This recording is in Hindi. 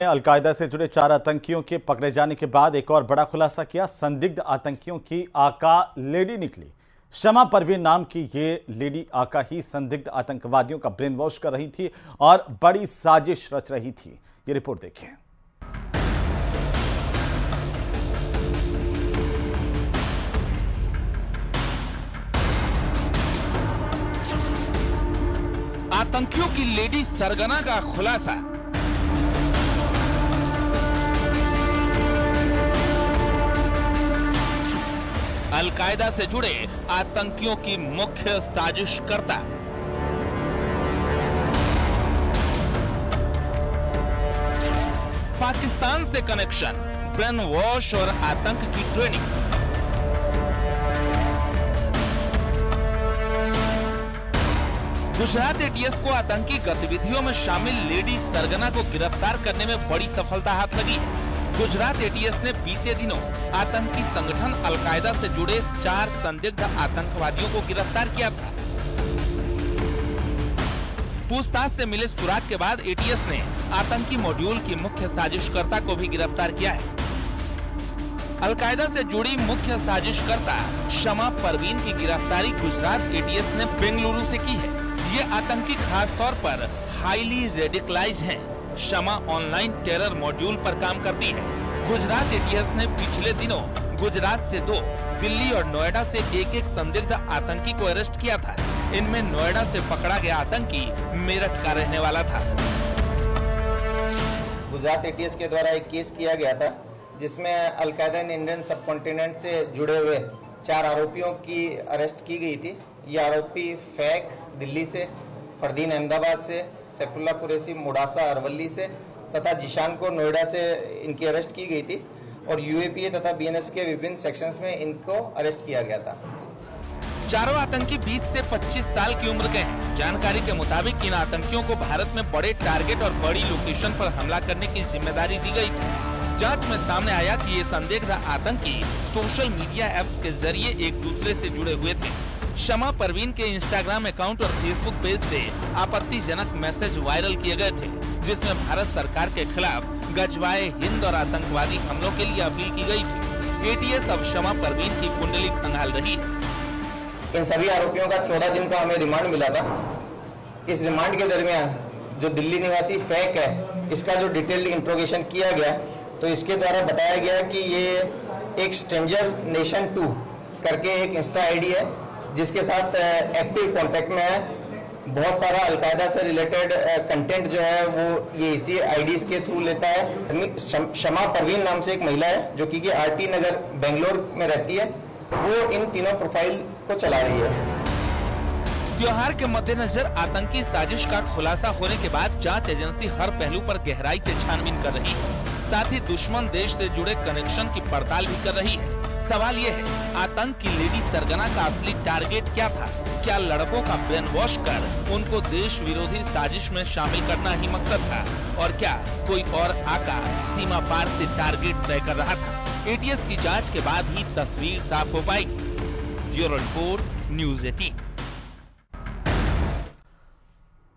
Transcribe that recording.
अलकायदा से जुड़े 4 आतंकियों के पकड़े जाने के बाद एक और बड़ा खुलासा किया। संदिग्ध आतंकियों की आका लेडी निकली। शमा परवीन नाम की ये लेडी आका ही संदिग्ध आतंकवादियों का ब्रेन वॉश कर रही थी और बड़ी साजिश रच रही थी। ये रिपोर्ट देखिए। आतंकियों की लेडी सरगना का खुलासा। अलकायदा से जुड़े आतंकियों की मुख्य साजिशकर्ता। पाकिस्तान से कनेक्शन, ब्रेन वॉश और आतंक की ट्रेनिंग। गुजरात एटीएस को आतंकी गतिविधियों में शामिल लेडी सरगना को गिरफ्तार करने में बड़ी सफलता हाथ लगी। गुजरात एटीएस ने बीते दिनों आतंकी संगठन अलकायदा से जुड़े 4 संदिग्ध आतंकवादियों को गिरफ्तार किया था। पूछताछ से मिले सुराग के बाद एटीएस ने आतंकी मॉड्यूल की मुख्य साजिशकर्ता को भी गिरफ्तार किया है। अलकायदा से जुड़ी मुख्य साजिशकर्ता शमा परवीन की गिरफ्तारी गुजरात एटीएस ने बेंगलुरु से की है। ये आतंकी खास तौर पर हाईली रेडिकलाइज हैं। शमा ऑनलाइन टेरर मॉड्यूल पर काम करती है। गुजरात एटीएस ने पिछले दिनों गुजरात से 2, दिल्ली और नोएडा से एक संदिग्ध आतंकी को अरेस्ट किया था। इनमें नोएडा से पकड़ा गया आतंकी मेरठ का रहने वाला था। गुजरात एटीएस के द्वारा एक केस किया गया था जिसमें अलकायदा इंडियन सब कॉन्टिनेंट से जुड़े हुए 4 आरोपियों की अरेस्ट की गई थी। ये आरोपी फैक दिल्ली से, फरदीन अहमदाबाद से, सैफुल्ला कुरैशी मोडासा अरवली से तथा जिशान को नोएडा से इनकी अरेस्ट की गई थी और यूएपीए तथा बीएनएस के विभिन्न सेक्शंस में इनको अरेस्ट किया गया था। चारों आतंकी 20 से 25 साल की उम्र के हैं। जानकारी के मुताबिक इन आतंकियों को भारत में बड़े टारगेट और बड़ी लोकेशन पर हमला करने की जिम्मेदारी दी गई थी। जांच में सामने आया कि ये संदिग्ध आतंकी सोशल मीडिया ऐप्स के जरिए एक दूसरे से जुड़े हुए थे। शमा परवीन के इंस्टाग्राम अकाउंट और फेसबुक पेज से आपत्तिजनक मैसेज वायरल किए गए थे जिसमें भारत सरकार के खिलाफ गजवाए हिंद और आतंकवादी हमलों के लिए अपील की गई थी। एटीएस अब शमा परवीन की कुंडली खंगाल रही है। इन सभी आरोपियों का 14 दिन का हमें रिमांड मिला था। इस रिमांड के दरमियान जो दिल्ली निवासी फैक है, इसका जो डिटेल्ड इंट्रोगेशन किया गया तो इसके द्वारा बताया गया कि ये एक स्ट्रेंजर नेशन 2 करके एक इंस्टा आईडी है जिसके साथ एक्टिव कांटेक्ट में है। बहुत सारा अलकायदा से रिलेटेड कंटेंट जो है वो ये इसी आईडीज के थ्रू लेता है। शमा परवीन नाम से एक महिला है जो कि आरटी नगर बेंगलोर में रहती है, वो इन तीनों प्रोफाइल को चला रही है। त्योहार के मद्देनजर आतंकी साजिश का खुलासा होने के बाद जांच एजेंसी हर पहलू पर गहराई से छानबीन कर रही है। साथ ही दुश्मन देश से जुड़े कनेक्शन की पड़ताल भी कर रही है। सवाल ये है, आतंक की लेडी सरगना का असली टारगेट क्या था? क्या लड़कों का ब्रेन वॉश कर उनको देश विरोधी साजिश में शामिल करना ही मकसद था? और क्या कोई और आका सीमा पार से टारगेट तय कर रहा था? एटीएस की जांच के बाद ही तस्वीर साफ हो पाएगी। Bureau report, news 18।